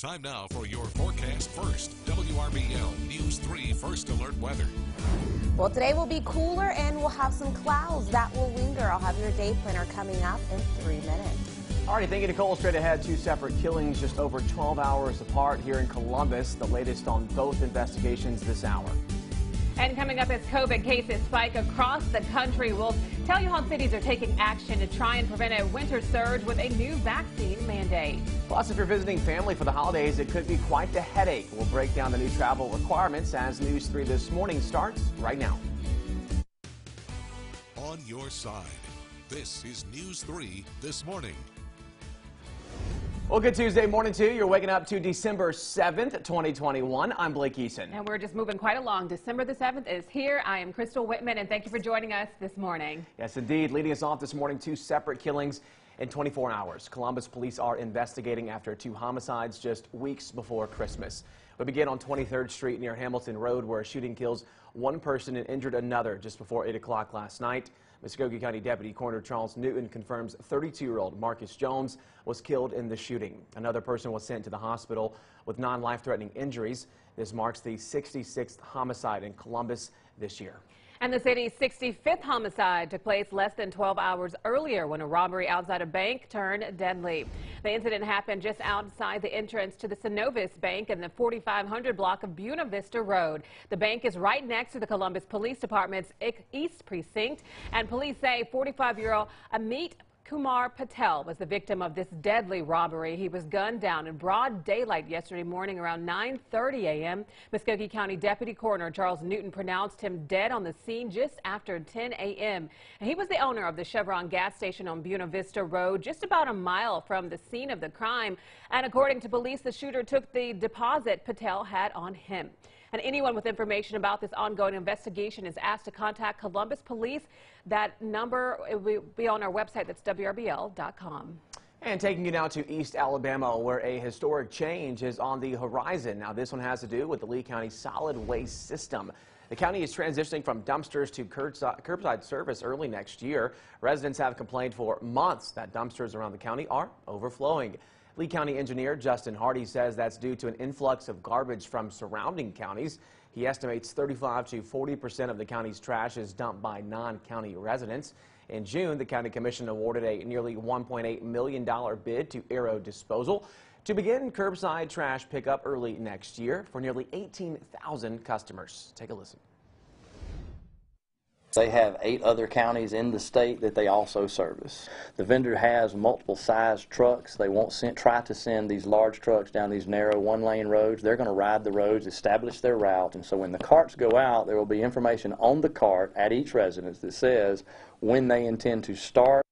Time now for your forecast first. WRBL News 3 First Alert Weather. Well, today will be cooler and we'll have some clouds that will linger. I'll have your day planner coming up in 3 minutes. All right, thank you, Nicole. Straight ahead, two separate killings just over 12 hours apart here in Columbus. The latest on both investigations this hour. And coming up as COVID cases spike across the country, we'll tell you how cities are taking action to try and prevent a winter surge with a new vaccine mandate. Plus, if you're visiting family for the holidays, it could be quite the headache. We'll break down the new travel requirements as News 3 This Morning starts right now. On your side, this is News 3 This Morning. Well, good Tuesday morning to you. You're waking up to December 7th, 2021. I'm Blake Eason. And we're just moving quite along. December the 7th is here. I am Crystal Whitman, and thank you for joining us this morning. Yes, indeed. Leading us off this morning, two separate killings in 24 hours. Columbus police are investigating after two homicides just weeks before Christmas. We begin on 23rd Street near Hamilton Road, where a shooting kills one person and injured another just before 8 o'clock last night. Muskogee County Deputy Coroner Charles Newton confirms 32-year-old Marcus Jones was killed in the shooting. Another person was sent to the hospital with non-life-threatening injuries. This marks the 66th homicide in Columbus this year. And the city's 65th homicide took place less than 12 hours earlier when a robbery outside a bank turned deadly. The incident happened just outside the entrance to the Synovus Bank in the 4500 block of Buena Vista Road. The bank is right next to the Columbus Police Department's East Precinct, and police say 45-year-old Amit Kumar Patel was the victim of this deadly robbery. He was gunned down in broad daylight yesterday morning around 9:30 a.m. Muskogee County Deputy Coroner Charles Newton pronounced him dead on the scene just after 10 a.m. And he was the owner of the Chevron gas station on Buena Vista Road, just about a mile from the scene of the crime. And according to police, the shooter took the deposit Patel had on him. And anyone with information about this ongoing investigation is asked to contact Columbus Police. That number will be on our website. That's WRBL.com. And taking you now to East Alabama, where a historic change is on the horizon. Now, this one has to do with the Lee County solid waste system. The county is transitioning from dumpsters to curbside service early next year. Residents have complained for months that dumpsters around the county are overflowing. Lee County engineer Justin Hardy says that's due to an influx of garbage from surrounding counties. He estimates 35 to 40% of the county's trash is dumped by non-county residents. In June, the county commission awarded a nearly $1.8 million bid to Aero Disposal to begin curbside trash pickup early next year for nearly 18,000 customers. Take a listen. They have 8 other counties in the state that they also service. The vendor has multiple size trucks. They won't try to send these large trucks down these narrow one-lane roads. They're going to ride the roads, establish their route, and so when the carts go out, there will be information on the cart at each residence that says when they intend to start.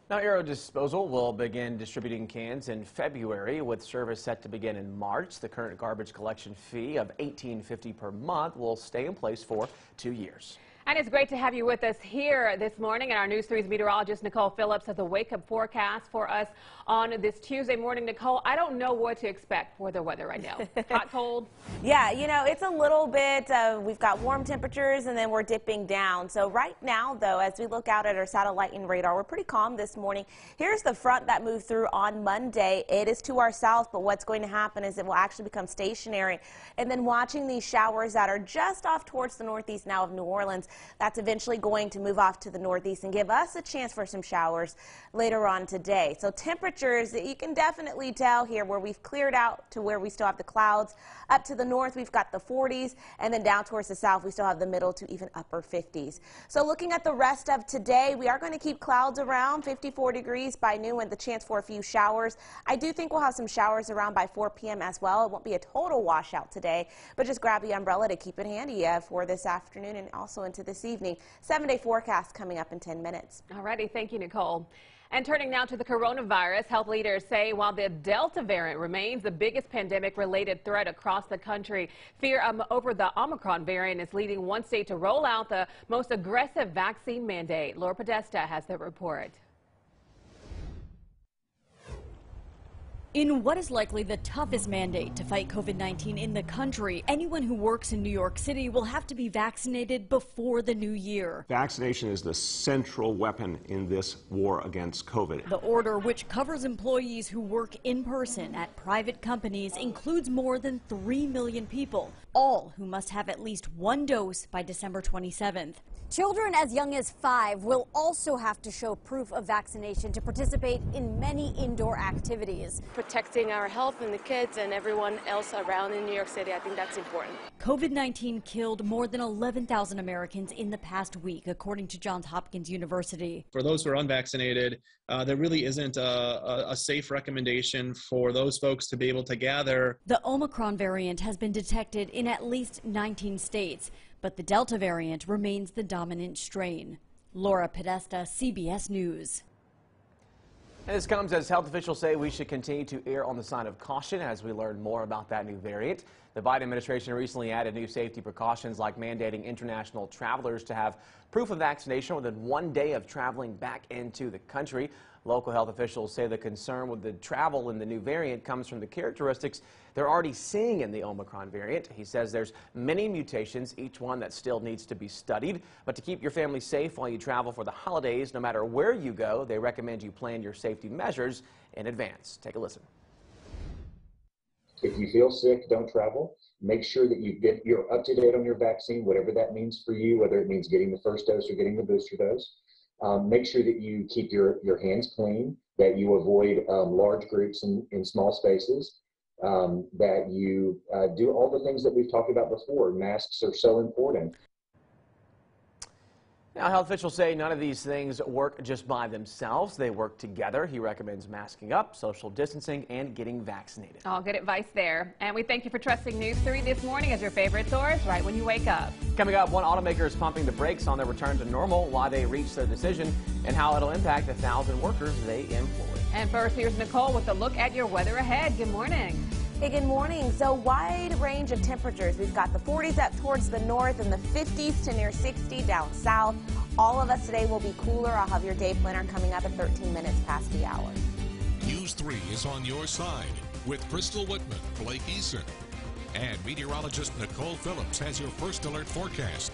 Now, Aero Disposal will begin distributing cans in February, with service set to begin in March. The current garbage collection fee of $18.50 per month will stay in place for 2 years. And it's great to have you with us here this morning. And our News 3's meteorologist Nicole Phillips has a wake-up forecast for us on this Tuesday morning. Nicole, I don't know what to expect for the weather right now. Hot, cold? Yeah, you know, it's a little bit, we've got warm temperatures and then we're dipping down. So right now, though, as we look out at our satellite and radar, we're pretty calm this morning. Here's the front that moved through on Monday. It is to our south, but what's going to happen is it will actually become stationary. And then watching these showers that are just off towards the northeast now of New Orleans, that's eventually going to move off to the northeast and give us a chance for some showers later on today. So temperatures, you can definitely tell here where we've cleared out to where we still have the clouds. Up to the north, we've got the 40s, and then down towards the south, we still have the middle to even upper 50s. So looking at the rest of today, we are going to keep clouds around 54 degrees by noon with the chance for a few showers. I do think we'll have some showers around by 4 p.m. as well. It won't be a total washout today, but just grab the umbrella to keep it handy for this afternoon and also into this evening. 7-day forecast coming up in 10 minutes. All righty. Thank you, Nicole. And turning now to the coronavirus, health leaders say while the Delta variant remains the biggest pandemic-related threat across the country, fear over the Omicron variant is leading one state to roll out the most aggressive vaccine mandate. Laura Podesta has the report. In what is likely the toughest mandate to fight COVID-19 in the country, anyone who works in New York City will have to be vaccinated before the new year. Vaccination is the central weapon in this war against COVID. The order, which covers employees who work in person at private companies, includes more than 3 million people, all who must have at least one dose by December 27th. Children as young as 5 will also have to show proof of vaccination to participate in many indoor activities. Protecting our health and the kids and everyone else around in New York City, I think that's important. COVID-19 killed more than 11,000 Americans in the past week, according to Johns Hopkins University. For those who are unvaccinated, there really isn't a safe recommendation for those folks to be able to gather. The Omicron variant has been detected in at least 19 states, but the Delta variant remains the dominant strain. Laura Podesta, CBS News. And this comes as health officials say we should continue to err on the side of caution as we learn more about that new variant. The Biden administration recently added new safety precautions like mandating international travelers to have proof of vaccination within 1 day of traveling back into the country. Local health officials say the concern with the travel in the new variant comes from the characteristics they're already seeing in the Omicron variant. He says there's many mutations, each one that still needs to be studied. But to keep your family safe while you travel for the holidays, no matter where you go, they recommend you plan your safety measures in advance. Take a listen. If you feel sick, don't travel. Make sure that you're up to date on your vaccine, whatever that means for you, whether it means getting the first dose or getting the booster dose. Make sure that you keep your hands clean, that you avoid large groups in small spaces, that you do all the things that we've talked about before. Masks are so important. Now, health officials say none of these things work just by themselves. They work together. He recommends masking up, social distancing, and getting vaccinated. All good advice there. And we thank you for trusting News 3 this morning as your favorite source right when you wake up. Coming up, one automaker is pumping the brakes on their return to normal, why they reached their decision, and how it'll impact 1,000 workers they employ. And first, here's Nicole with a look at your weather ahead. Good morning. Hey, good morning. So wide range of temperatures. We've got the 40s up towards the north and the 50s to near 60 down south. All of us today will be cooler. I'll have your day planner coming up at 13 minutes past the hour. News 3 is on your side with Crystal Whitman, Blake Eason, and meteorologist Nicole Phillips has your first alert forecast.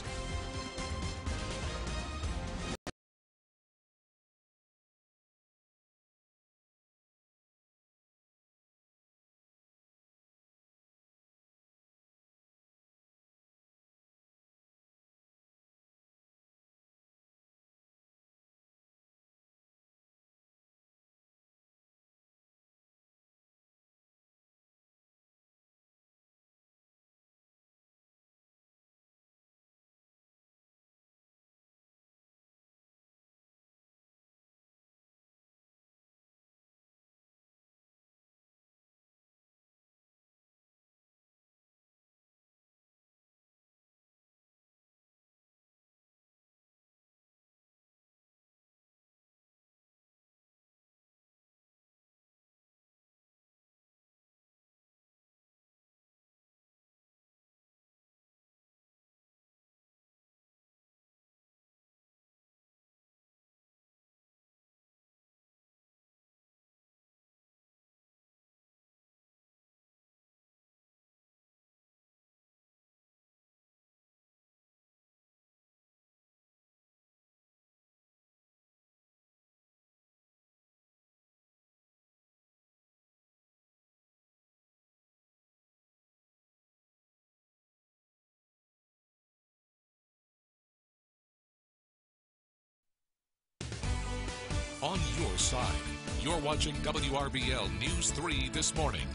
On your side, you're watching WRBL News 3 this morning.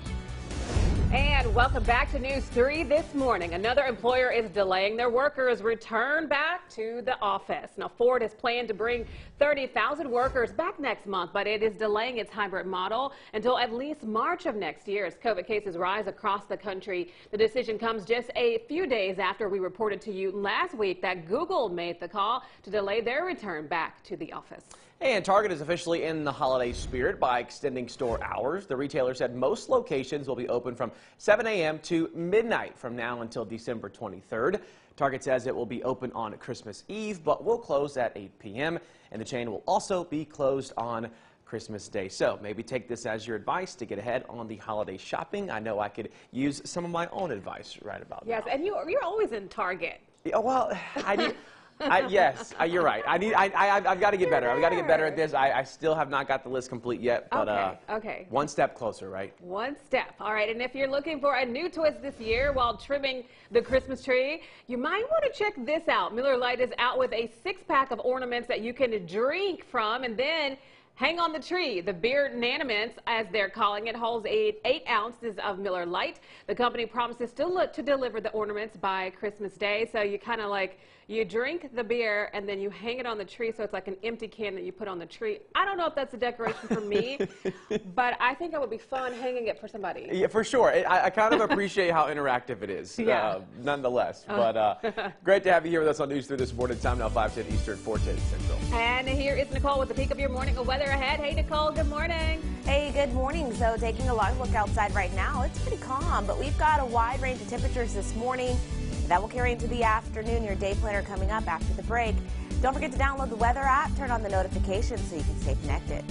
And welcome back to News 3 this morning. Another employer is delaying their workers' return back to the office. Now, Ford has planned to bring 30,000 workers back next month, but it is delaying its hybrid model until at least March of next year as COVID cases rise across the country. The decision comes just a few days after we reported to you last week that Google made the call to delay their return back to the office. And Target is officially in the holiday spirit by extending store hours. The retailer said most locations will be open from 7 a.m. to midnight from now until December 23rd. Target says it will be open on Christmas Eve, but will close at 8 p.m. And the chain will also be closed on Christmas Day. So maybe take this as your advice to get ahead on the holiday shopping. I know I could use some of my own advice right about now. Yes, and you're always in Target. Yeah, well, yes, you're right. I've got to get better. I've got to get better at this. I still have not got the list complete yet, but okay. One step closer, right? One step. All right, and if you're looking for a new twist this year while trimming the Christmas tree, you might want to check this out. Miller Lite is out with a 6-pack of ornaments that you can drink from and then hang on the tree. The beer naniments, as they're calling it, holds 8 ounces of Miller Lite. The company promises to deliver the ornaments by Christmas Day. So you kind of like, you drink the beer and then you hang it on the tree, so it's like an empty can that you put on the tree. I don't know if that's a decoration for me, but I think it would be fun hanging it for somebody. Yeah, for sure. I kind of appreciate how interactive it is, nonetheless. But great to have you here with us on News 3 this morning. Time now 5:10 Eastern, 4:10 Central. And here is Nicole with the peak of your morning weather ahead. Hey, Nicole, good morning. Hey, good morning. So taking a live look outside right now, it's pretty calm, but we've got a wide range of temperatures this morning. That will carry into the afternoon. Your day planner coming up after the break. Don't forget to download the weather app, turn on the notifications so you can stay connected.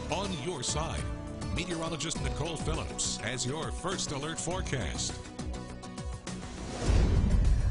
On your side, meteorologist Nicole Phillips has your first alert forecast.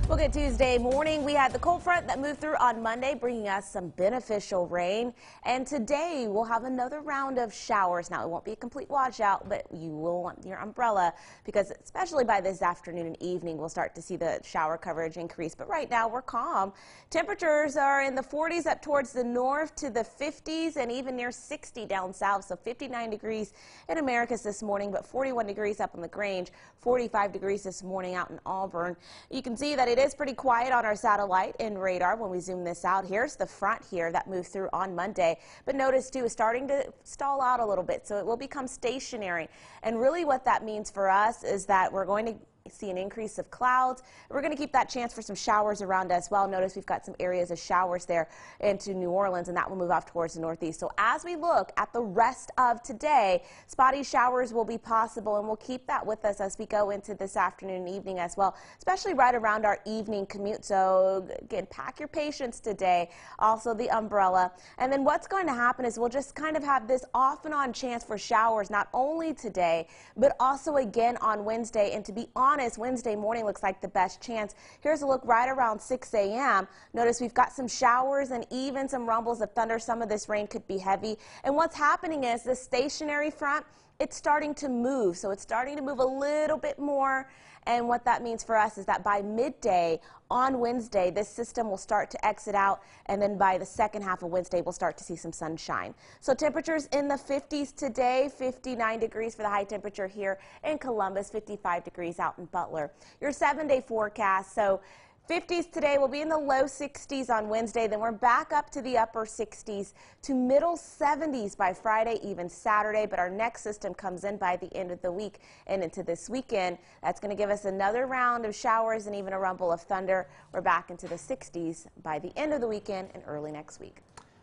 Look at Tuesday morning. We had the cold front that moved through on Monday, bringing us some beneficial rain. And today we'll have another round of showers. Now, it won't be a complete washout, but you will want your umbrella because especially by this afternoon and evening, we'll start to see the shower coverage increase. But right now we're calm. Temperatures are in the 40s up towards the north to the 50s and even near 60 down south. So 59 degrees in Americus this morning, but 41 degrees up on the Grange, 45 degrees this morning out in Auburn. You can see that it is pretty quiet on our satellite and radar when we zoom this out. Here's the front here that moved through on Monday, but notice too, it's starting to stall out a little bit, so it will become stationary. And really what that means for us is that we're going to see an increase of clouds. We're going to keep that chance for some showers around us. Well, notice we've got some areas of showers there into New Orleans, and that will move off towards the northeast. So as we look at the rest of today, spotty showers will be possible, and we'll keep that with us as we go into this afternoon and evening as well, especially right around our evening commute. So again, pack your patience today, also the umbrella. And then what's going to happen is we'll just kind of have this off and on chance for showers, not only today, but also again on Wednesday. And to be honest, Wednesday morning looks like the best chance. Here's a look right around 6 a.m. Notice we've got some showers and even some rumbles of thunder. Some of this rain could be heavy. And what's happening is the stationary front, it's starting to move. So it's starting to move a little bit more. And what that means for us is that by midday on Wednesday, this system will start to exit out, and then by the second half of Wednesday, we'll start to see some sunshine. So temperatures in the 50s today, 59 degrees for the high temperature here in Columbus, 55 degrees out in Butler. Your 7-day forecast, so 50s today, will be in the low 60s on Wednesday. Then we're back up to the upper 60s to middle 70s by Friday, even Saturday. But our next system comes in by the end of the week and into this weekend. That's going to give us another round of showers and even a rumble of thunder. We're back into the 60s by the end of the weekend and early next week.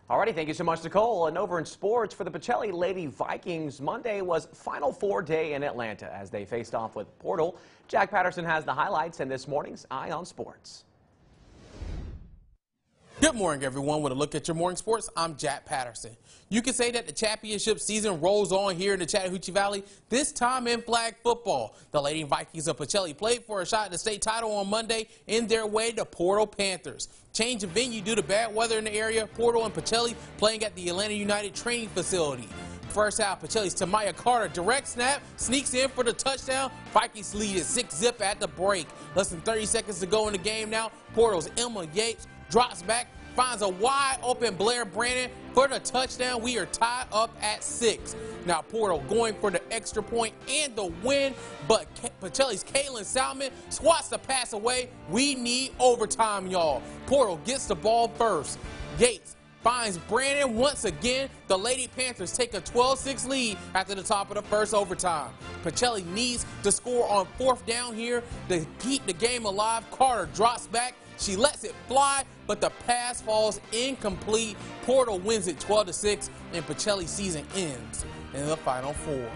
Alrighty, thank you so much, Nicole. And over in sports for the Pacelli Lady Vikings, Monday was Final Four day in Atlanta as they faced off with Portal. Jack Patterson has the highlights in this morning's Eye on Sports. Good morning, everyone. With a look at your morning sports, I'm Jack Patterson. You can say that the championship season rolls on here in the Chattahoochee Valley, this time in flag football. The Lady Vikings of Pacelli played for a shot at the state title on Monday in their way to Portal Panthers. Change of venue due to bad weather in the area. Portal and Pacelli playing at the Atlanta United Training Facility. First half, Pacelli's Tamaya Carter direct snap, sneaks in for the touchdown. Vikings lead at 6-zip at the break. Less than 30 seconds to go in the game now. Portal's Emma Yates drops back, finds a wide open Blair Brandon for the touchdown. We are tied up at 6. Now Portal going for the extra point and the win, but Pacelli's Kaylin Salmon swats the pass away. We need overtime, y'all. Portal gets the ball first. Yates finds Brandon once again. The Lady Panthers take a 12-6 lead after the top of the first overtime. Pacelli needs to score on 4th down here to keep the game alive. Carter drops back. She lets it fly, but the pass falls incomplete. Portal wins it 12-6, and Pacelli's season ends in the Final Four.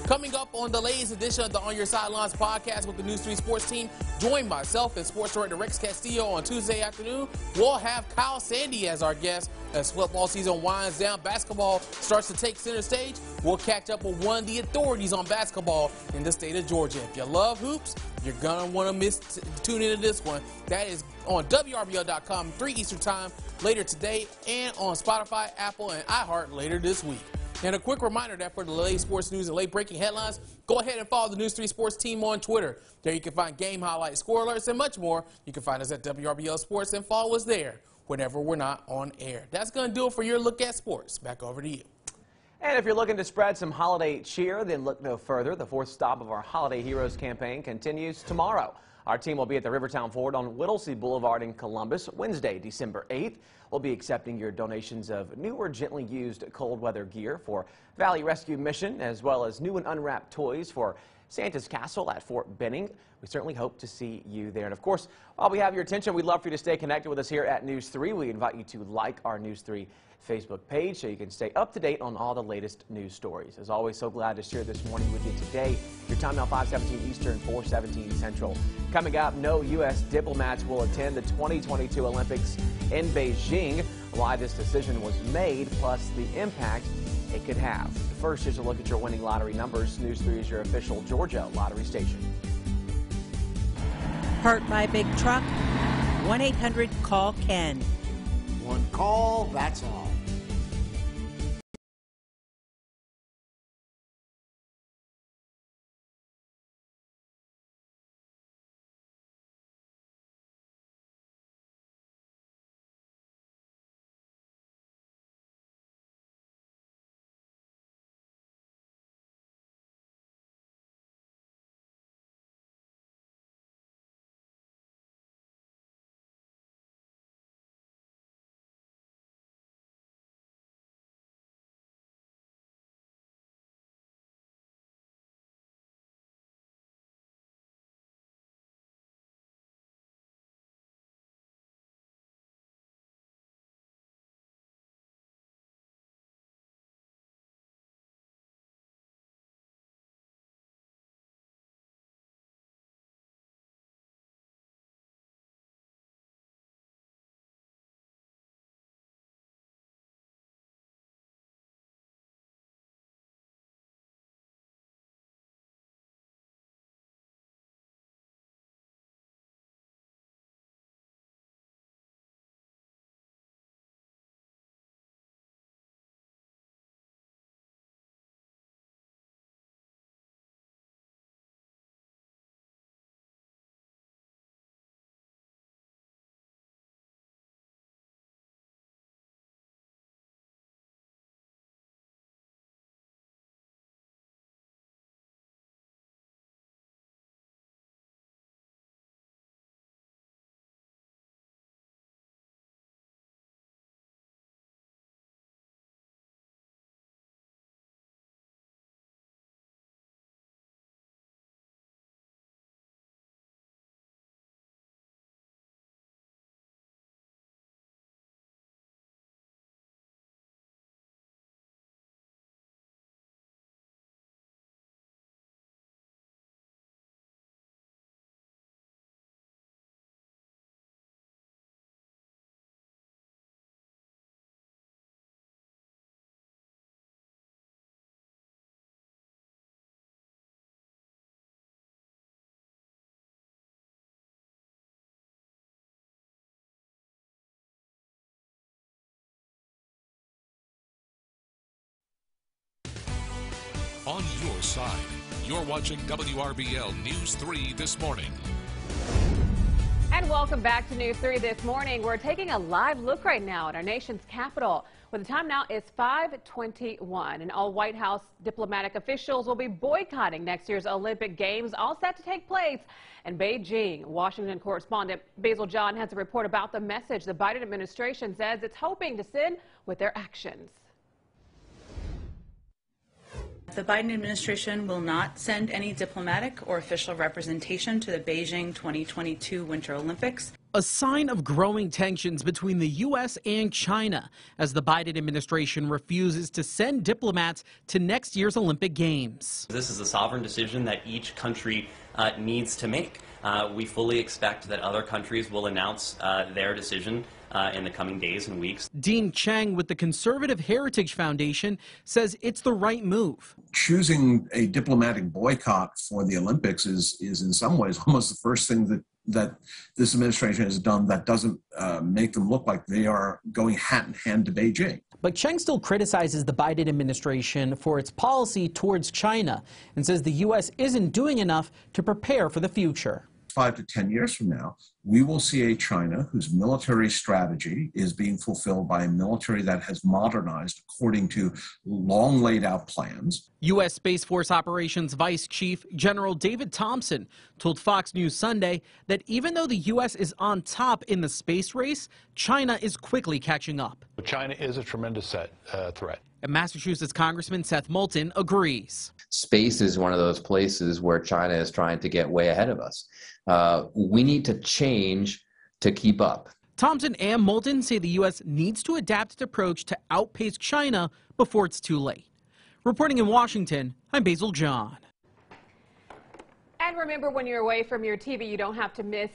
Coming up on the latest edition of the On Your Sidelines podcast with the News 3 Sports team, join myself and Sports Director Rex Castillo on Tuesday afternoon. We'll have Kyle Sandy as our guest as football season winds down. Basketball starts to take center stage. We'll catch up with one of the authorities on basketball in the state of Georgia. If you love hoops, you're going to want to tune into this one. That is on WRBL.com, 3 Eastern Time later today, and on Spotify, Apple, and iHeart later this week. And a quick reminder that for the latest sports news and late breaking headlines, go ahead and follow the News 3 Sports team on Twitter. There you can find game highlights, score alerts, and much more. You can find us at WRBL Sports and follow us there whenever we're not on air. That's going to do it for your look at sports. Back over to you. And if you're looking to spread some holiday cheer, then look no further. The 4th stop of our Holiday Heroes campaign continues tomorrow. Our team will be at the Rivertown Ford on Whittlesey Boulevard in Columbus Wednesday, December 8th. We'll be accepting your donations of new or gently used cold weather gear for Valley Rescue Mission, as well as new and unwrapped toys for Santa's Castle at Fort Benning. We certainly hope to see you there. And of course, while we have your attention, we'd love for you to stay connected with us here at News 3. We invite you to like our News 3 Facebook page so you can stay up to date on all the latest news stories. As always, so glad to share this morning with you today. Your time now 5:17 Eastern, 4:17 Central. Coming up, no U.S. diplomats will attend the 2022 Olympics in Beijing. Why this decision was made, plus the impact it could have. First, here's a look at your winning lottery numbers. News 3 is your official Georgia lottery station. Hurt by a big truck? 1-800-CALL-KEN. One call, that's all. on your side. You're watching WRBL News 3 this morning. And welcome back to News 3 this morning. We're taking a live look right now at our nation's capital, where the time now is 5:21, and all White House diplomatic officials will be boycotting next year's Olympic Games, all set to take place in Beijing. Washington correspondent Basil John has a report about the message the Biden administration says it's hoping to send with their actions. The Biden administration will not send any diplomatic or official representation to the Beijing 2022 Winter Olympics. A sign of growing tensions between the U.S. and China as the Biden administration refuses to send diplomats to next year's Olympic Games. This is a sovereign decision that each country needs to make. We fully expect that other countries will announce their decision in the coming days and weeks. Dean Chang with the Conservative Heritage Foundation says it's the right move. Choosing a diplomatic boycott for the Olympics is in some ways almost the first thing that this administration has done that doesn't make them look like they are going hand in hand to Beijing. But Cheng still criticizes the Biden administration for its policy towards China and says the U.S. isn't doing enough to prepare for the future. 5 to 10 years from now, we will see a China whose military strategy is being fulfilled by a military that has modernized according to long laid out plans. U.S. Space Force Operations Vice Chief General David Thompson told Fox News Sunday that even though the U.S. is on top in the space race, China is quickly catching up. China is a tremendous threat. And Massachusetts Congressman Seth Moulton agrees. Space is one of those places where China is trying to get way ahead of us. We need to change to keep up. Thompson and Moulton say the U.S. needs to adapt its approach to outpace China before it's too late. Reporting in Washington, I'm Basil John. And remember, when you're away from your TV, you don't have to miss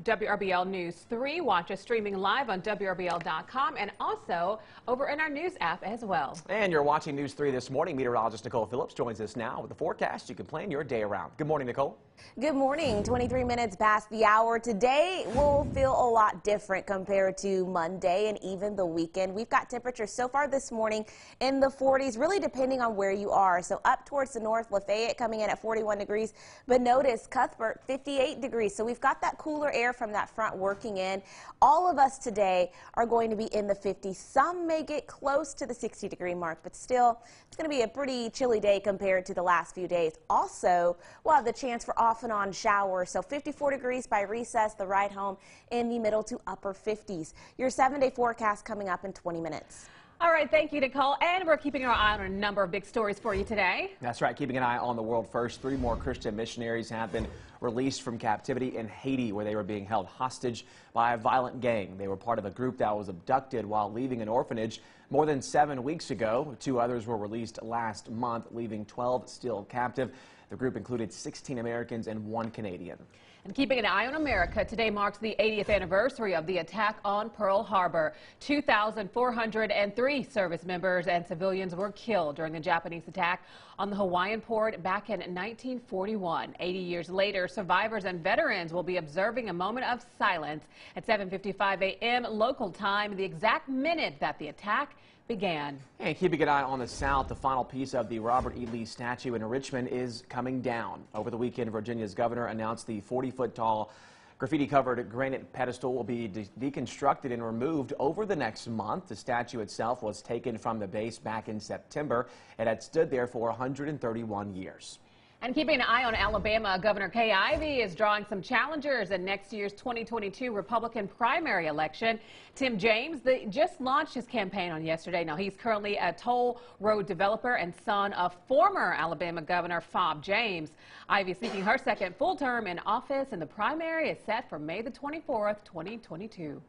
WRBL News 3. Watch us streaming live on WRBL.com and also over in our news app as well. And you're watching News 3 this morning. Meteorologist Nicole Phillips joins us now with the forecast you can plan your day around. Good morning, Nicole. Good morning. 23 minutes past the hour. Today will feel a lot different compared to Monday and even the weekend. We've got temperatures so far this morning in the 40s, really depending on where you are. So up towards the north, Lafayette coming in at 41 degrees. But notice Cuthbert, 58 degrees. So we've got that cooler air from that front working in. All of us today are going to be in the 50s. Some may get close to the 60-degree mark, but still, it's going to be a pretty chilly day compared to the last few days. Also, we'll have the chance for off and on showers. So 54 degrees by recess, the ride home in the middle to upper 50s. Your 7-day forecast coming up in 20 minutes. All right, thank you, Nicole. And we're keeping our eye on a number of big stories for you today. That's right, keeping an eye on the world first. 3 more Christian missionaries have been released from captivity in Haiti, where they were being held hostage by a violent gang. They were part of a group that was abducted while leaving an orphanage more than 7 weeks ago. 2 others were released last month, leaving 12 still captive. The group included 16 Americans and 1 Canadian. And keeping an eye on America, today marks the 80th anniversary of the attack on Pearl Harbor. 2,403 service members and civilians were killed during the Japanese attack on the Hawaiian port back in 1941. 80 years later, survivors and veterans will be observing a moment of silence at 7:55 a.m. local time, the exact minute that the attack began. And keeping an eye on the South, the final piece of the Robert E. Lee statue in Richmond is coming down. Over the weekend, Virginia's governor announced the 40-foot-tall graffiti-covered granite pedestal will be deconstructed and removed over the next month. The statue itself was taken from the base back in September. It had stood there for 131 years. And keeping an eye on Alabama, Governor Kay Ivey is drawing some challengers in next year's 2022 Republican primary election. Tim James just launched his campaign on yesterday. Now, he's currently a toll road developer and son of former Alabama Governor Fob James. Ivey is seeking her second full term in office, and the primary is set for May the 24th, 2022.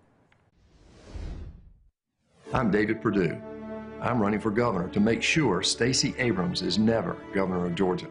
I'm David Perdue. I'm running for governor to make sure Stacey Abrams is never governor of Georgia.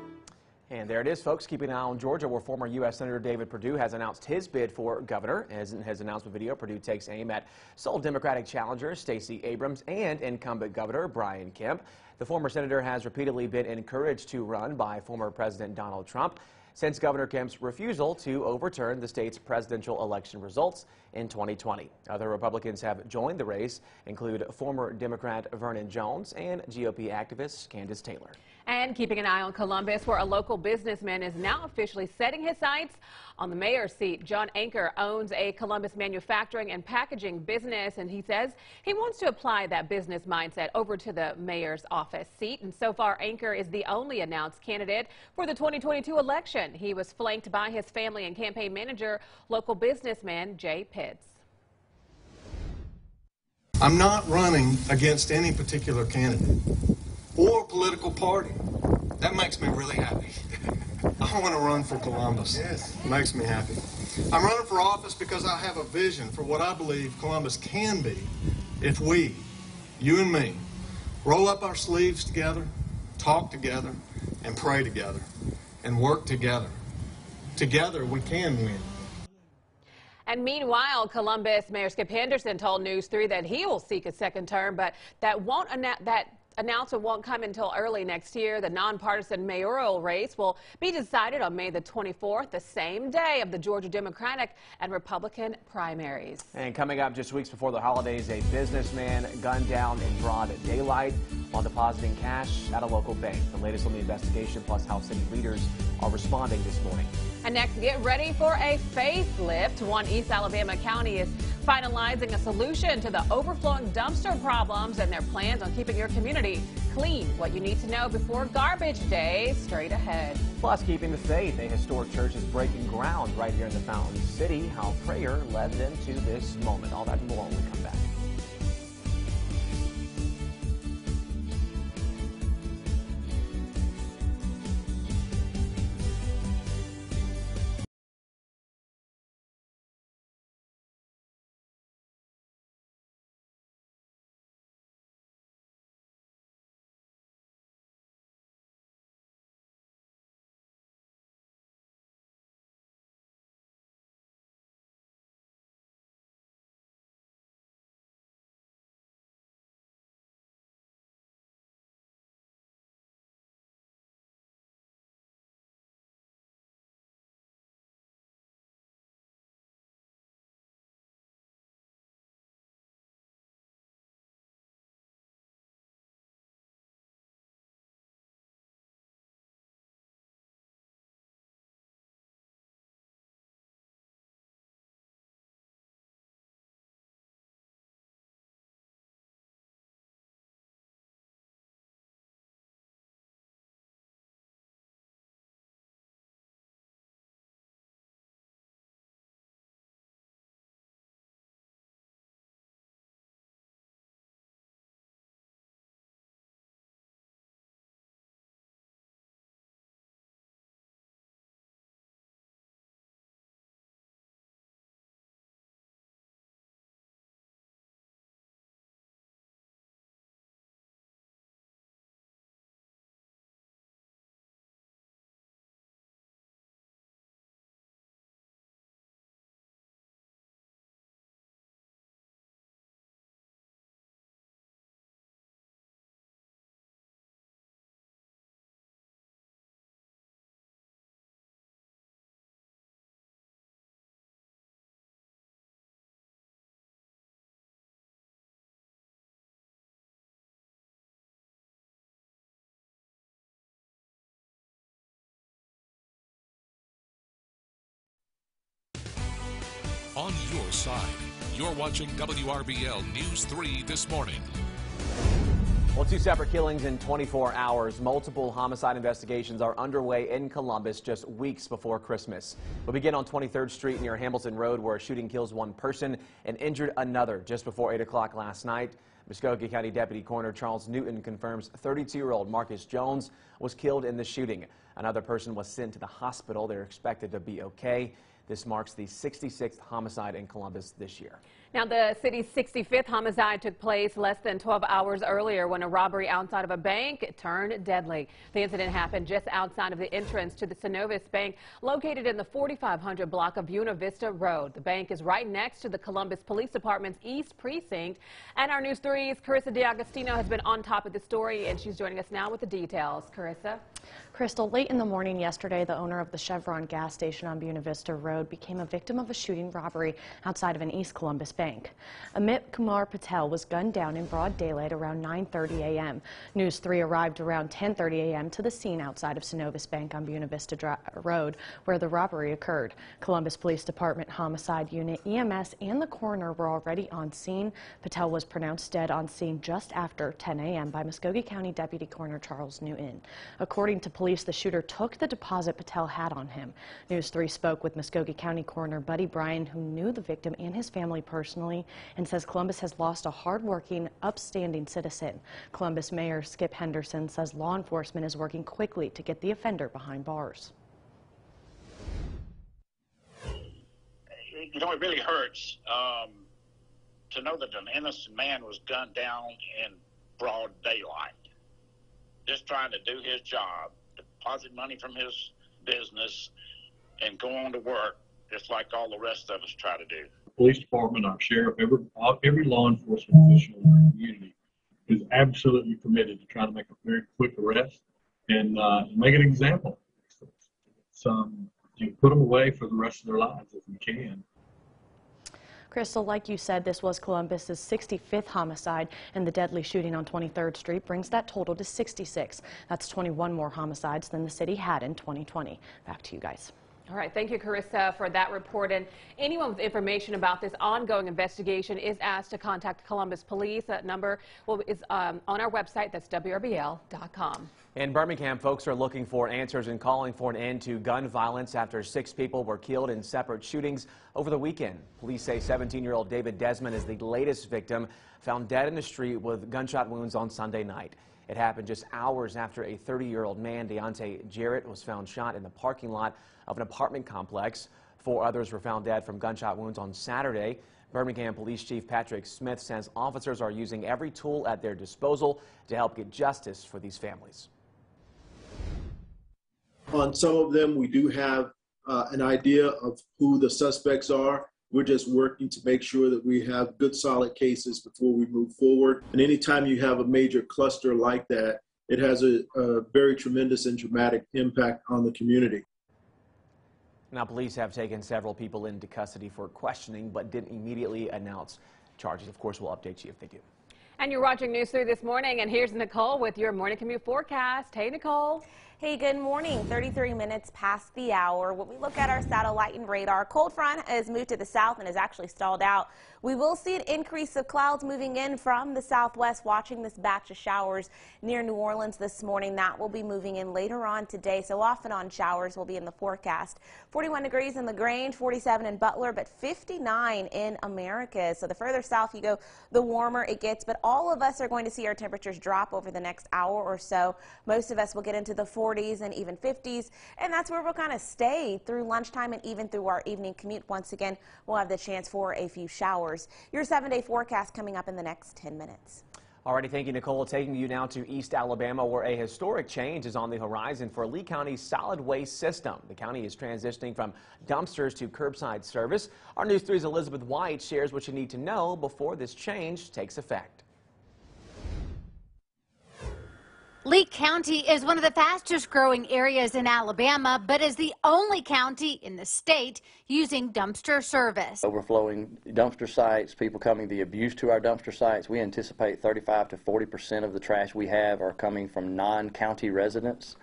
And there it is, folks. Keeping an eye on Georgia, where former U.S. Senator David Perdue has announced his bid for governor. As in his announcement video, Perdue takes aim at sole Democratic challenger Stacey Abrams and incumbent Governor Brian Kemp. The former senator has repeatedly been encouraged to run by former President Donald Trump since Governor Kemp's refusal to overturn the state's presidential election results in 2020. Other Republicans have joined the race, include former Democrat Vernon Jones and GOP activist Candace Taylor. And keeping an eye on Columbus, where a local businessman is now officially setting his sights on the mayor's seat. John Anker owns a Columbus manufacturing and packaging business, and he says he wants to apply that business mindset over to the mayor's office seat. And so far, Anker is the only announced candidate for the 2022 election. He was flanked by his family and campaign manager, local businessman Jay Pitts. I'm not running against any particular candidate or political party. That makes me really happy. I want to run for Columbus. Yes. It makes me happy. I'm running for office because I have a vision for what I believe Columbus can be if we, you and me, roll up our sleeves together, talk together, and pray together, and work together. Together we can win. And meanwhile, Columbus Mayor Skip Henderson told News 3 that he will seek a second term, but that announcement won't come until early next year. The nonpartisan mayoral race will be decided on May the 24th, the same day of the Georgia Democratic and Republican primaries. And coming up just weeks before the holidays, a businessman gunned down in broad daylight while depositing cash at a local bank. The latest on the investigation, plus how city leaders are responding this morning. And next, get ready for a facelift. One East Alabama county is finalizing a solution to the overflowing dumpster problems and their plans on keeping your community clean. What you need to know before garbage day, straight ahead. Plus, keeping the faith, a historic church is breaking ground right here in the Fountain City. How prayer led them to this moment. All that and more when we come back. On your side, you're watching WRBL News 3 this morning. Well, two separate killings in 24 hours. Multiple homicide investigations are underway in Columbus just weeks before Christmas. We'll begin on 23rd Street near Hamilton Road, where a shooting kills one person and injured another just before 8 o'clock last night. Muskogee County Deputy Coroner Charles Newton confirms 32-year-old Marcus Jones was killed in the shooting. Another person was sent to the hospital. They're expected to be okay. This marks the 66th homicide in Columbus this year. Now, the city's 65th homicide took place less than 12 hours earlier when a robbery outside of a bank turned deadly. The incident happened just outside of the entrance to the Synovus Bank, located in the 4500 block of Buena Vista Road. The bank is right next to the Columbus Police Department's East Precinct. And our News 3's Carissa DeAgostino has been on top of the story, and she's joining us now with the details. Carissa? Crystal, late in the morning yesterday, the owner of the Chevron gas station on Buena Vista Road became a victim of a shooting robbery outside of an East Columbus Bank. Amit Kumar Patel was gunned down in broad daylight around 9:30 a.m. News 3 arrived around 10:30 a.m. to the scene outside of Synovus Bank on Buena Vista Road, where the robbery occurred. Columbus Police Department Homicide Unit, EMS, and the coroner were already on scene. Patel was pronounced dead on scene just after 10 a.m. by Muskogee County Deputy Coroner Charles Newton. According to police, the shooter took the deposit Patel had on him. News 3 spoke with Muskogee County Coroner Buddy Bryan, who knew the victim and his family personally, and says Columbus has lost a hardworking, upstanding citizen. Columbus Mayor Skip Henderson says law enforcement is working quickly to get the offender behind bars. You know, it really hurts to know that an innocent man was gunned down in broad daylight, just trying to do his job, deposit money from his business, and go on to work, just like all the rest of us try to do. The police department, our sheriff, every law enforcement official in our community is absolutely committed to trying to make a very quick arrest and make an example. You put them away for the rest of their lives if we can. Crystal, like you said, this was Columbus's 65th homicide, and the deadly shooting on 23rd Street brings that total to 66. That's 21 more homicides than the city had in 2020. Back to you guys. All right, thank you, Carissa, for that report. And anyone with information about this ongoing investigation is asked to contact Columbus Police. That number is on our website. That's WRBL.com. In Birmingham, folks are looking for answers and calling for an end to gun violence after 6 people were killed in separate shootings over the weekend. Police say 17-year-old David Desmond is the latest victim, found dead in the street with gunshot wounds on Sunday night. It happened just hours after a 30-year-old man, Deontay Jarrett, was found shot in the parking lot of an apartment complex. 4 others were found dead from gunshot wounds on Saturday. Birmingham Police Chief Patrick Smith says officers are using every tool at their disposal to help get justice for these families. On some of them, we do have an idea of who the suspects are. We're just working to make sure that we have good, solid cases before we move forward. And anytime you have a major cluster like that, it has a very tremendous and dramatic impact on the community. Now, police have taken several people into custody for questioning, but didn't immediately announce charges. Of course, we'll update you if they do. And you're watching News 3 this morning, and here's Nicole with your morning commute forecast. Hey, Nicole. Hey, good morning. 33 minutes past the hour. When we look at our satellite and radar, cold front has moved to the south and is actually stalled out. We will see an increase of clouds moving in from the southwest, watching this batch of showers near New Orleans this morning. That will be moving in later on today, so off and on showers will be in the forecast. 41 degrees in LaGrange, 47 in Butler, but 59 in Americus. So the further south you go, the warmer it gets, but all of us are going to see our temperatures drop over the next hour or so. Most of us will get into the 40s and even 50s, and that's where we'll kind of stay through lunchtime and even through our evening commute. Once again, we'll have the chance for a few showers. Your 7-day forecast coming up in the next 10 minutes. Alrighty, thank you, Nicole. Taking you now to East Alabama, where a historic change is on the horizon for Lee County's solid waste system. The county is transitioning from dumpsters to curbside service. Our News 3's Elizabeth White shares what you need to know before this change takes effect. Lee County is one of the fastest growing areas in Alabama, but is the only county in the state using dumpster service. Overflowing dumpster sites, people coming, the abuse to our dumpster sites. We anticipate 35 to 40% of the trash we have are coming from non-county residents.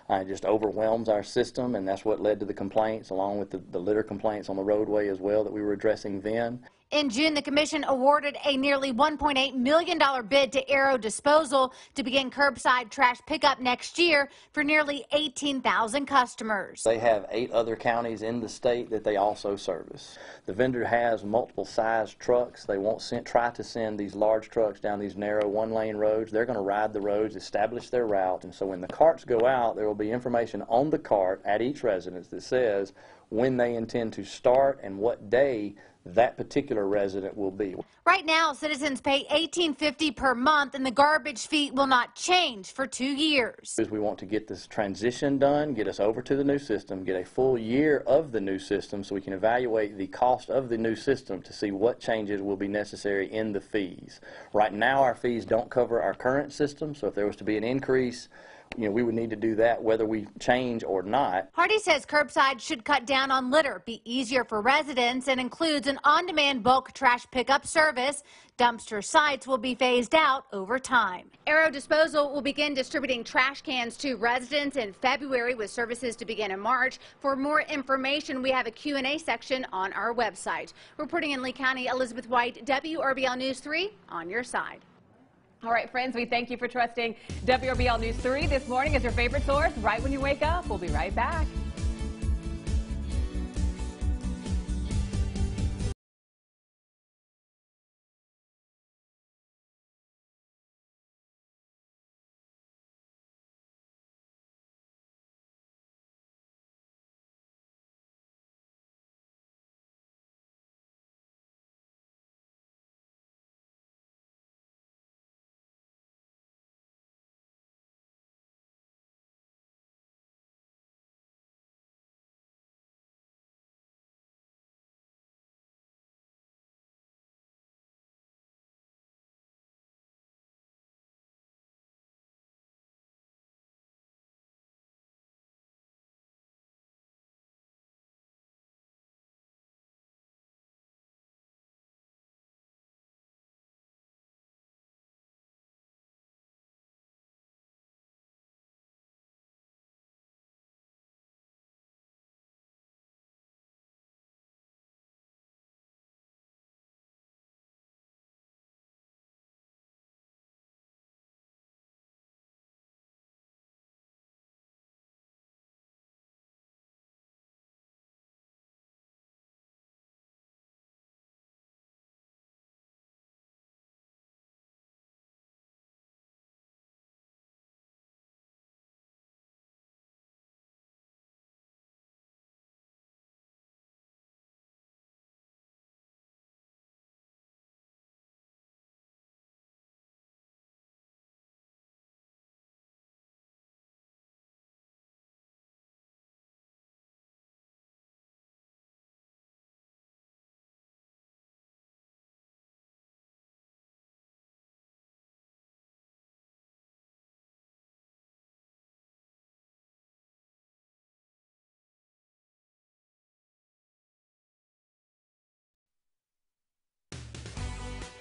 It just overwhelms our system, and that's what led to the complaints, along with the litter complaints on the roadway as well that we were addressing then. In June, the commission awarded a nearly $1.8 million bid to Aero Disposal to begin curbside trash pickup next year for nearly 18,000 customers. They have 8 other counties in the state that they also service. The vendor has multiple size trucks. They won't try to send these large trucks down these narrow 1-lane roads. They're going to ride the roads, establish their route, and so when the carts go out, there will be information on the cart at each residence that says when they intend to start and what day that particular resident will be. Right now, citizens pay $18.50 per month, and the garbage fee will not change for 2 years. We want to get this transition done, get us over to the new system, get a full year of the new system so we can evaluate the cost of the new system to see what changes will be necessary in the fees. Right now, our fees don't cover our current system, so if there was to be an increase, we would need to do that whether we change or not. Hardy says curbside should cut down on litter, be easier for residents, and includes an on-demand bulk trash pickup service. Dumpster sites will be phased out over time. Aero Disposal will begin distributing trash cans to residents in February, with services to begin in March. For more information, we have a Q&A section on our website. Reporting in Lee County, Elizabeth White, WRBL News 3, on your side. All right, friends, we thank you for trusting WRBL News 3 this morning as your favorite source right when you wake up. We'll be right back.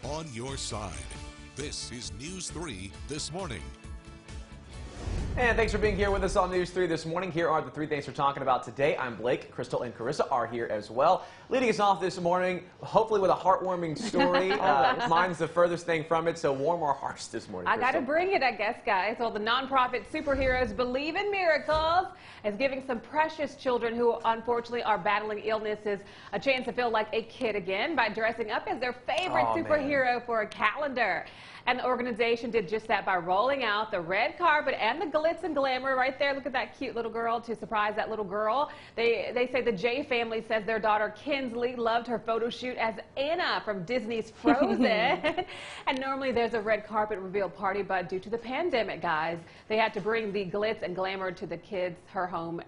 On your side. This is News 3 This Morning. And thanks for being here with us on News 3 this morning. Here are the three things we're talking about today. I'm Blake, Crystal, and Carissa are here as well. Leading us off this morning, hopefully with a heartwarming story. Mine's the furthest thing from it, so warm our hearts this morning, I Crystal. got to bring it, I guess, guys. Well, the nonprofit Superheroes Believe in Miracles is giving some precious children who unfortunately are battling illnesses a chance to feel like a kid again by dressing up as their favorite superhero for a calendar. And the organization did just that by rolling out the red carpet and the glitz and glamour right there. Look at that cute little girl to surprise that little girl. They say the J family says their daughter Kinsley loved her photo shoot as Anna from Disney's Frozen. And normally there's a red carpet reveal party, but due to the pandemic, guys, they had to bring the glitz and glamour to the kids' her home.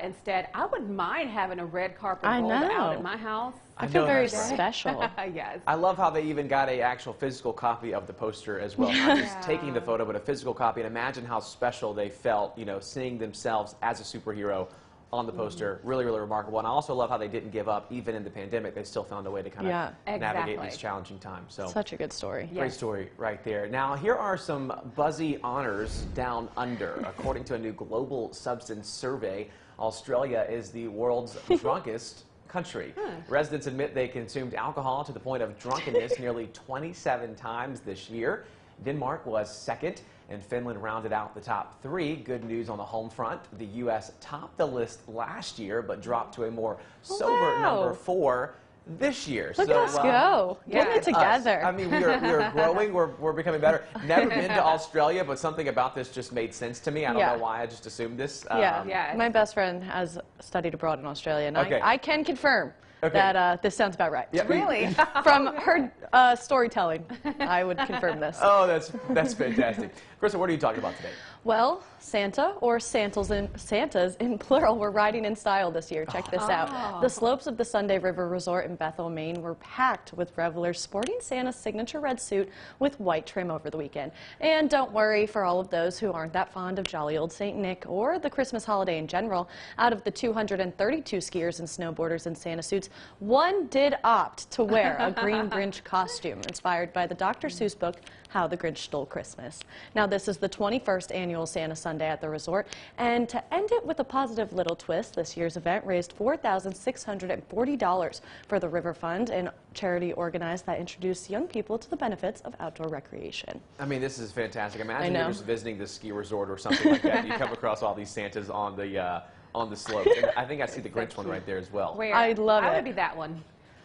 Instead, I wouldn't mind having a red carpet rolled out at my house. I feel very special. Yes. I love how they even got a actual physical copy of the poster as well. Not just taking the photo, but a physical copy. And imagine how special they felt, you know, seeing themselves as a superhero on the poster. Really, really remarkable. And I also love how they didn't give up. Even in the pandemic, they still found a way to kind of navigate these challenging times. So such a good story. Great story right there. Now, here are some buzzy honors down under. According to a new global substance survey, Australia is the world's drunkest country. Residents admit they consumed alcohol to the point of drunkenness nearly 27 times this year. Denmark was second, and Finland rounded out the top three. Good news on the home front. The U.S. topped the list last year, but dropped to a more sober number 4 this year. Look at us go. Getting it together. I mean, we are growing. We're becoming better. Never been to Australia, but something about this just made sense to me. I don't know why. I just assumed this. My best friend has studied abroad in Australia, and I can confirm Okay. That this sounds about right. Yeah. Really? From her storytelling, I would confirm this. Oh, that's fantastic. Krista, what are you talking about today? Well, Santa, or Santas in plural, were riding in style this year. Check this out. The slopes of the Sunday River Resort in Bethel, Maine were packed with revelers sporting Santa's signature red suit with white trim over the weekend. And don't worry, for all of those who aren't that fond of jolly old St. Nick or the Christmas holiday in general, out of the 232 skiers and snowboarders in Santa suits, one did opt to wear a green Grinch costume inspired by the Dr. Seuss book, How the Grinch Stole Christmas. Now, this is the 21st annual Santa Sunday at the resort, and to end it with a positive little twist, this year's event raised $4,640 for the River Fund, and charity organized that introduced young people to the benefits of outdoor recreation. I mean, this is fantastic. Imagine you're just visiting the ski resort or something like that. You come across all these Santas on the slopes. And I think I see the Grinch one right there as well. Where? I love it. I would be that one.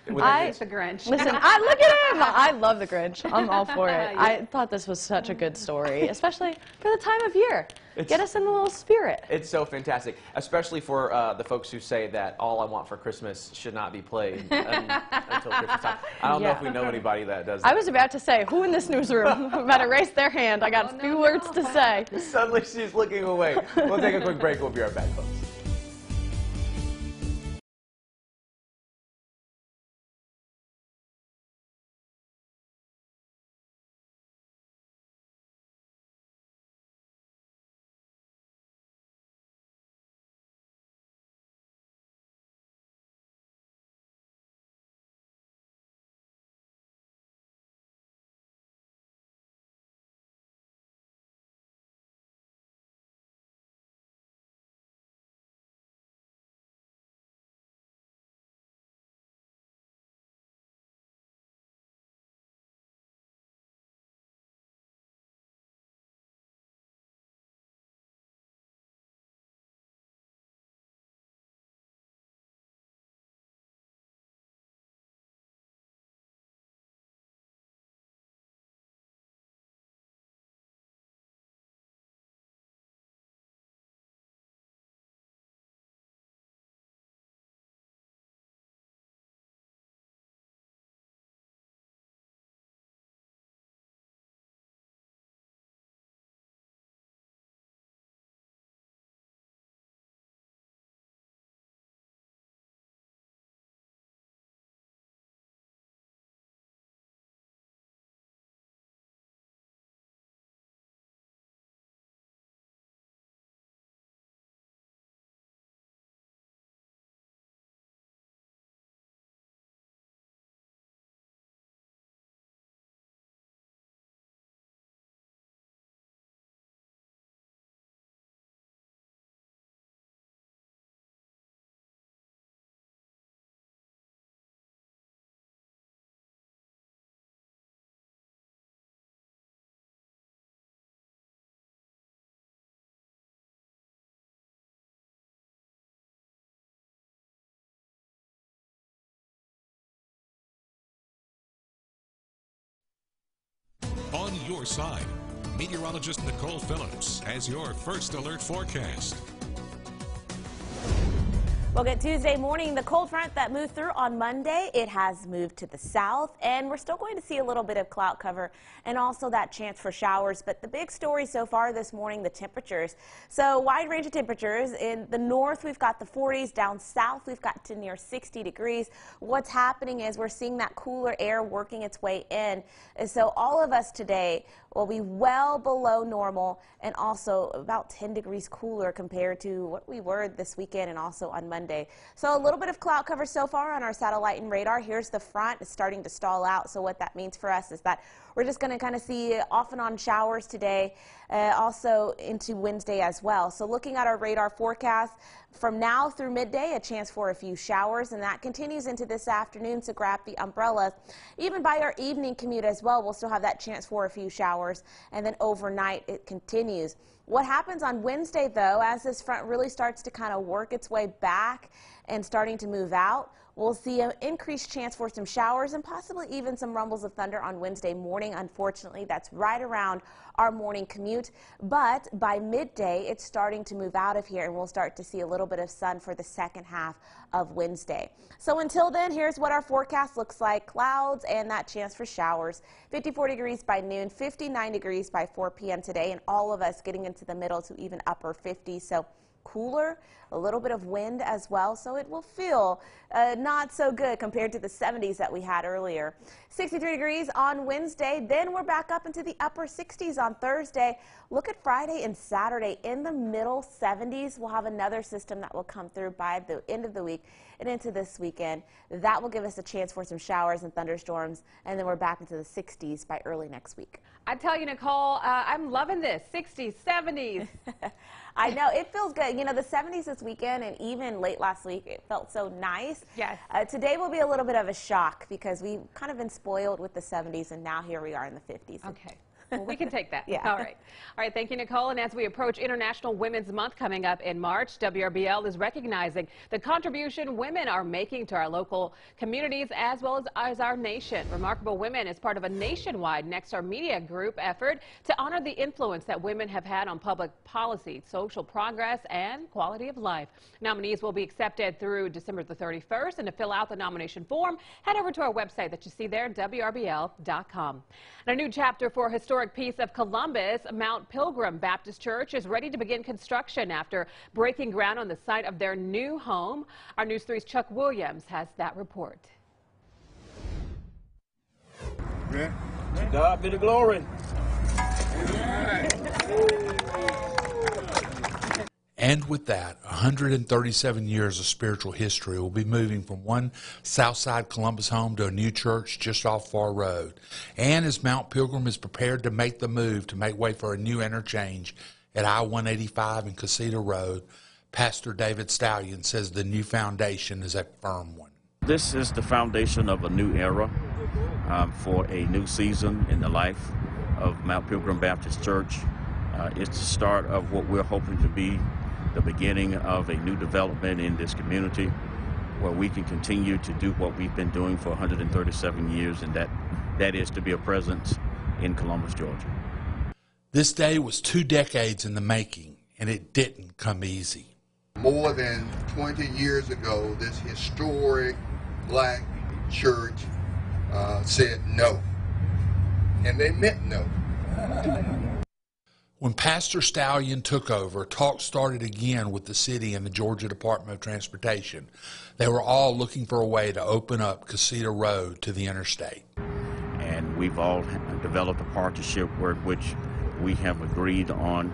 The Grinch. Listen, look at him. I love the Grinch. I'm all for it. I thought this was such a good story, especially for the time of year. Get us in the little spirit. It's so fantastic, especially for the folks who say that All I Want for Christmas should not be played until Christmas time. I don't know if we know anybody that does that. I was about to say, who in this newsroom about to raise their hand? I got a few words to say. Suddenly she's looking away. We'll take a quick break. We'll be right back, folks. On your side, meteorologist Nicole Phillips has your first alert forecast. We'll get Tuesday morning, the cold front that moved through on Monday, it has moved to the south, and we're still going to see a little bit of cloud cover and also that chance for showers. But the big story so far this morning, the temperatures. So wide range of temperatures. In the north, we've got the 40s. Down south, we've got to near 60 degrees. What's happening is we're seeing that cooler air working its way in. And so all of us today will be well below normal and also about 10 degrees cooler compared to what we were this weekend and also on Monday. So a little bit of cloud cover so far on our satellite and radar. Here's the front. It's starting to stall out. So what that means for us is that we're just going to kind of see off and on showers today, also into Wednesday as well. So looking at our radar forecast, from now through midday, a chance for a few showers, and that continues into this afternoon, so grab the umbrellas. Even by our evening commute as well, we'll still have that chance for a few showers, and then overnight it continues. What happens on Wednesday, though, as this front really starts to kind of work its way back and starting to move out, We'll see an increased chance for some showers and possibly even some rumbles of thunder on Wednesday morning. Unfortunately, that's right around our morning commute. But by midday, it's starting to move out of here, and we'll start to see a little bit of sun for the second half of Wednesday. So until then, here's what our forecast looks like. Clouds and that chance for showers. 54 degrees by noon, 59 degrees by 4 p.m. today, and all of us getting into the middle to even upper 50s. So cooler, a little bit of wind as well, so it will feel not so good compared to the 70s that we had earlier. 63 degrees on Wednesday, then we're back up into the upper 60s on Thursday. Look at Friday and Saturday in the middle 70s. We'll have another system that will come through by the end of the week and into this weekend. That will give us a chance for some showers and thunderstorms, and then we're back into the 60s by early next week. I tell you, Nicole, I'm loving this. 60s, 70s. I know, it feels good. You know, the 70s this weekend and even late last week, it felt so nice. Yes. Today will be a little bit of a shock because we've kind of been spoiled with the 70s, and now here we are in the 50s. Okay. Well, we can take that. Yeah. All right. All right. Thank you, Nicole. And as we approach International Women's Month coming up in March, WRBL is recognizing the contribution women are making to our local communities as well as our nation. Remarkable Women is part of a nationwide Next Our Media Group effort to honor the influence that women have had on public policy, social progress, and quality of life. Nominees will be accepted through December the 31st. And to fill out the nomination form, head over to our website that you see there, WRBL.com. And a new chapter for historic piece of Columbus, Mount Pilgrim Baptist Church is ready to begin construction after breaking ground on the site of their new home. Our News 3's Chuck Williams has that report. To God be the glory. And with that, 137 years of spiritual history will be moving from one Southside Columbus home to a new church just off Far Road. And as Mount Pilgrim is prepared to make the move to make way for a new interchange at I-185 and Casita Road, Pastor David Stallion says the new foundation is a firm one. This is the foundation of a new era for a new season in the life of Mount Pilgrim Baptist Church. It's the start of what we're hoping to be the beginning of a new development in this community where we can continue to do what we've been doing for 137 years, and that is to be a presence in Columbus, Georgia. This day was 2 decades in the making, and it didn't come easy. More than 20 years ago, this historic black church said no, and they meant no. When Pastor Stallion took over, talk started again with the city and the Georgia Department of Transportation. They were all looking for a way to open up Casita Road to the interstate. And we've all developed a partnership which we have agreed on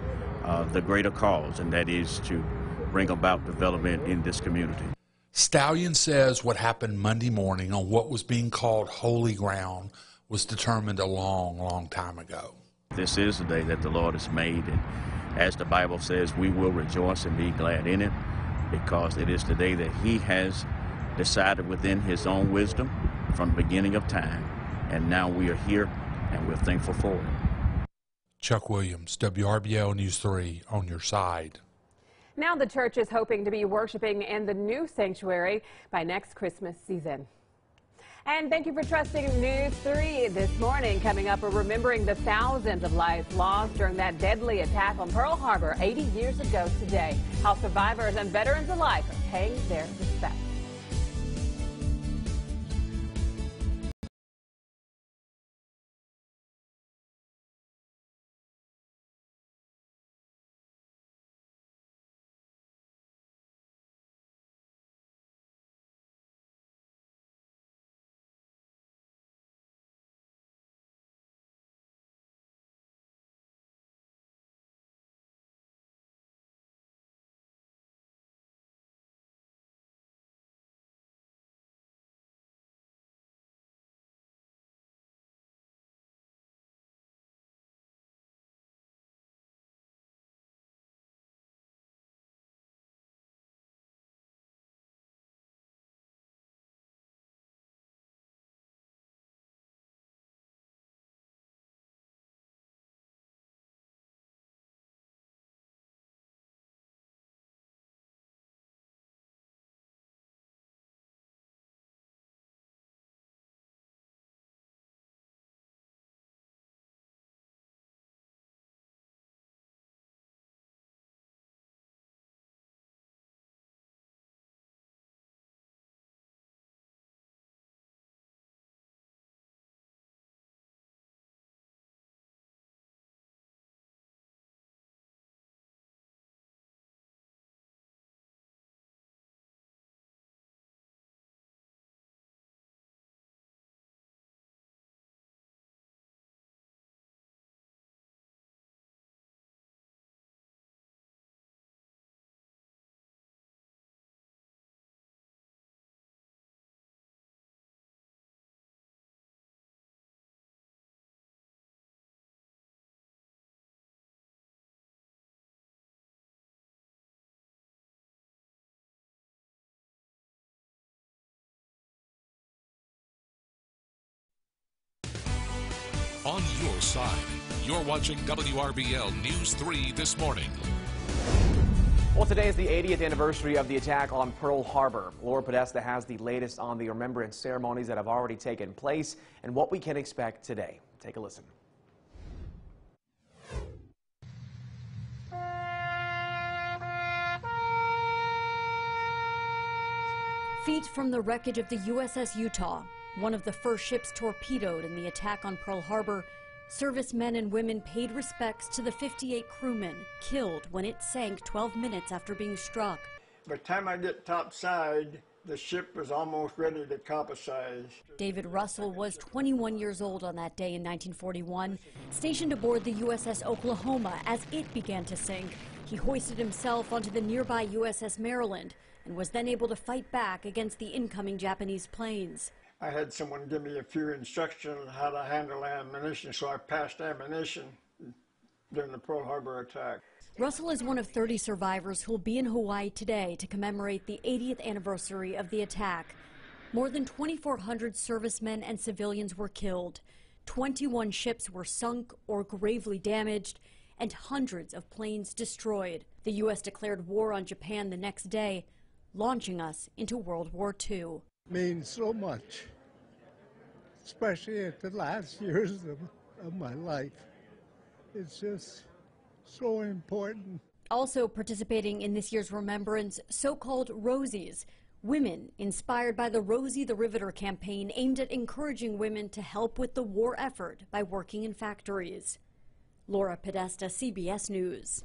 the greater cause, and that is to bring about development in this community. Stallion says what happened Monday morning on what was being called holy ground was determined a long, long time ago. This is the day that the Lord has made, and as the Bible says, we will rejoice and be glad in it, because it is the day that He has decided within His own wisdom from the beginning of time, and now we are here, and we're thankful for it. Chuck Williams, WRBL News 3, on your side. Now the church is hoping to be worshiping in the new sanctuary by next Christmas season. And thank you for trusting News 3 this morning. Coming up, we're remembering the thousands of lives lost during that deadly attack on Pearl Harbor 80 years ago today. How survivors and veterans alike are paying their respects. on your side. You're watching WRBL News 3 this morning. Well, today is the 80th anniversary of the attack on Pearl Harbor. Laura Podesta has the latest on the remembrance ceremonies that have already taken place and what we can expect today. Take a listen. Feet from the wreckage of the USS Utah, one of the first ships torpedoed in the attack on Pearl Harbor, servicemen and women paid respects to the 58 crewmen killed when it sank 12 minutes after being struck. By the time I get topside, the ship was almost ready to capsize. David Russell was 21 years old on that day in 1941, stationed aboard the USS Oklahoma as it began to sink. He hoisted himself onto the nearby USS Maryland and was then able to fight back against the incoming Japanese planes. I had someone give me a few instructions on how to handle ammunition, so I passed ammunition during the Pearl Harbor attack. Russell is one of 30 survivors who will be in Hawaii today to commemorate the 80th anniversary of the attack. More than 2,400 servicemen and civilians were killed. 21 ships were sunk or gravely damaged, and hundreds of planes destroyed. The U.S. declared war on Japan the next day, launching us into World War II. Means so much, especially at the last years of my life. It's just so important. Also participating in this year's remembrance, so-called Rosies, women inspired by the Rosie the Riveter campaign aimed at encouraging women to help with the war effort by working in factories. Laura Podesta, CBS News.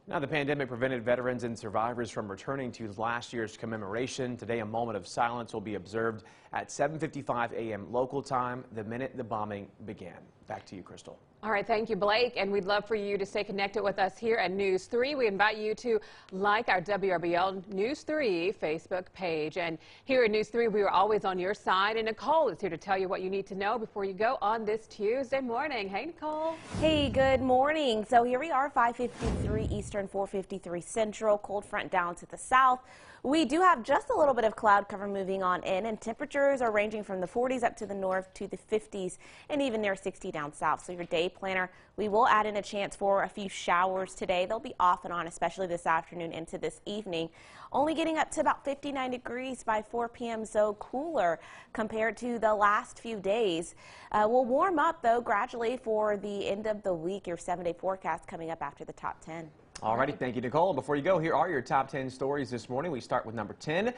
Now, the pandemic prevented veterans and survivors from returning to last year's commemoration. Today, a moment of silence will be observed at 7:55 a.m. local time, the minute the bombing began. Back to you, Crystal. All right, thank you, Blake, and we'd love for you to stay connected with us here at News 3. We invite you to like our WRBL News 3 Facebook page. And here at News 3, we are always on your side, and Nicole is here to tell you what you need to know before you go on this Tuesday morning. Hey, Nicole. Hey, good morning. So here we are, 5:53 Eastern, 4:53 Central, cold front down to the south. We do have just a little bit of cloud cover moving on in, and temperatures are ranging from the 40s up to the north to the 50s and even near 60 down south. So your day planner, we will add in a chance for a few showers today. They'll be off and on, especially this afternoon into this evening. Only getting up to about 59 degrees by 4 p.m., so cooler compared to the last few days. We'll warm up, though, gradually for the end of the week. Your 7-day forecast coming up after the top 10. Alrighty, thank you, Nicole. Before you go, here are your top 10 stories this morning. We start with number 10.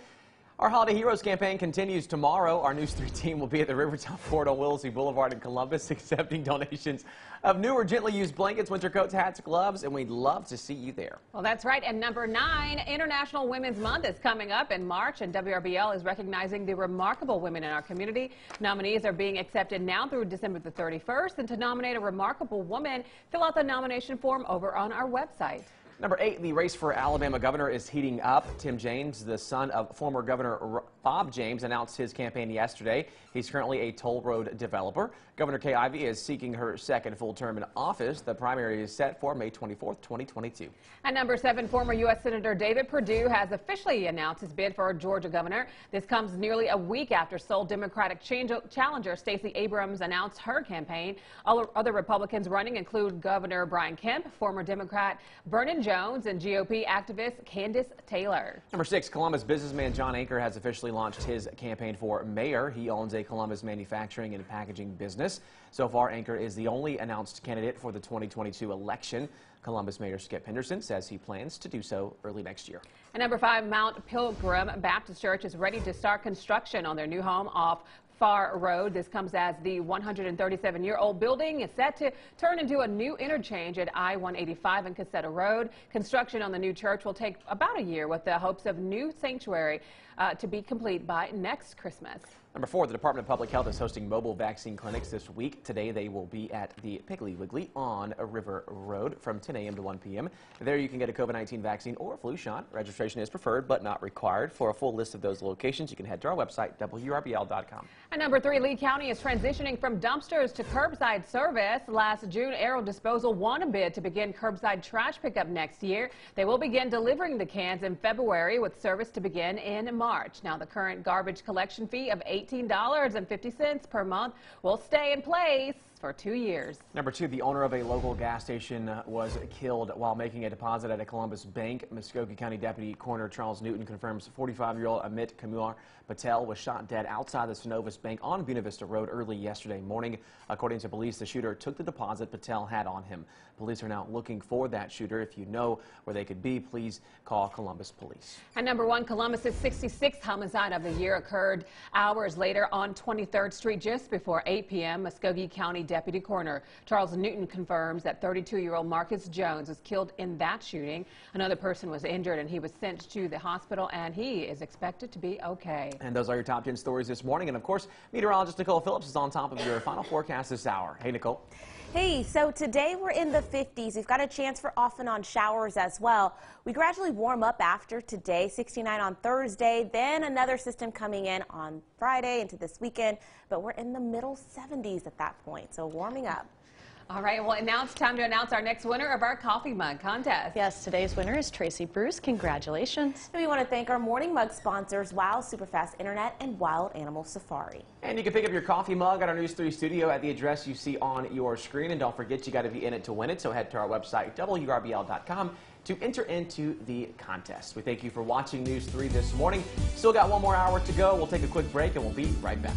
Our Holiday Heroes campaign continues tomorrow. Our News 3 team will be at the Rivertop Fort on Willesee Boulevard in Columbus accepting donations of new or gently used blankets, winter coats, hats, gloves, and we'd love to see you there. Well, that's right. And number 9, International Women's Month is coming up in March, and WRBL is recognizing the remarkable women in our community. Nominees are being accepted now through December the 31st, and to nominate a remarkable woman, fill out the nomination form over on our website. Number 8, the race for Alabama governor is heating up. Tim James, the son of former Governor Bob James, announced his campaign yesterday. He's currently a toll road developer. Governor Kay Ivey is seeking her second full term in office. The primary is set for May 24th, 2022. At number 7, former U.S. Senator David Perdue has officially announced his bid for Georgia governor. This comes nearly a week after sole Democratic challenger Stacey Abrams announced her campaign. Other Republicans running include Governor Brian Kemp, former Democrat Vernon Jones, and GOP activist Candace Taylor. Number 6, Columbus businessman John Anker has officially launched his campaign for mayor. He owns a Columbus manufacturing and packaging business. So far, Anker is the only announced candidate for the 2022 election. Columbus Mayor Skip Henderson says he plans to do so early next year. And number 5, Mount Pilgrim Baptist Church is ready to start construction on their new home off Far Road. This comes as the 137-year-old building is set to turn into a new interchange at I-185 and Cassetta Road. Construction on the new church will take about a year with the hopes of new sanctuary to be complete by next Christmas. Number 4, the Department of Public Health is hosting mobile vaccine clinics this week. Today they will be at the Piggly Wiggly on River Road from 10 a.m. to 1 p.m. There you can get a COVID-19 vaccine or a flu shot. Registration is preferred but not required. For a full list of those locations, you can head to our website, WRBL.com. And number 3, Lee County is transitioning from dumpsters to curbside service. Last June, Aero Disposal won a bid to begin curbside trash pickup next year. They will begin delivering the cans in February with service to begin in March. Now, the current garbage collection fee of $18.50 per month will stay in place for 2 years. Number 2, the owner of a local gas station was killed while making a deposit at a Columbus bank. Muskogee County Deputy Coroner Charles Newton confirms 45-year-old Amit Kumar Patel was shot dead outside the Synovus Bank on Buena Vista Road early yesterday morning. According to police, the shooter took the deposit Patel had on him. Police are now looking for that shooter. If you know where they could be, please call Columbus Police. And number 1, Columbus's 66th homicide of the year occurred hours later on 23rd Street just before 8 p.m. Muskogee County Deputy Coroner Charles Newton confirms that 32-year-old Marcus Jones was killed in that shooting. Another person was injured and he was sent to the hospital and he is expected to be okay. And those are your top 10 stories this morning. And of course, meteorologist Nicole Phillips is on top of your final forecast this hour. Hey, Nicole. Hey, so today we're in the 50s. We've got a chance for off and on showers as well. We gradually warm up after today, 69 on Thursday, then another system coming in on Friday into this weekend, but we're in the middle 70s at that point, so warming up. All right, well, now it's time to announce our next winner of our coffee mug contest. Yes, today's winner is Tracy Bruce. Congratulations. And we want to thank our morning mug sponsors, Wow Superfast Internet and Wild Animal Safari. And you can pick up your coffee mug at our News 3 studio at the address you see on your screen. And don't forget, you got to be in it to win it, so head to our website, WRBL.com, to enter into the contest. We thank you for watching News 3 this morning. Still got one more hour to go. We'll take a quick break and we'll be right back.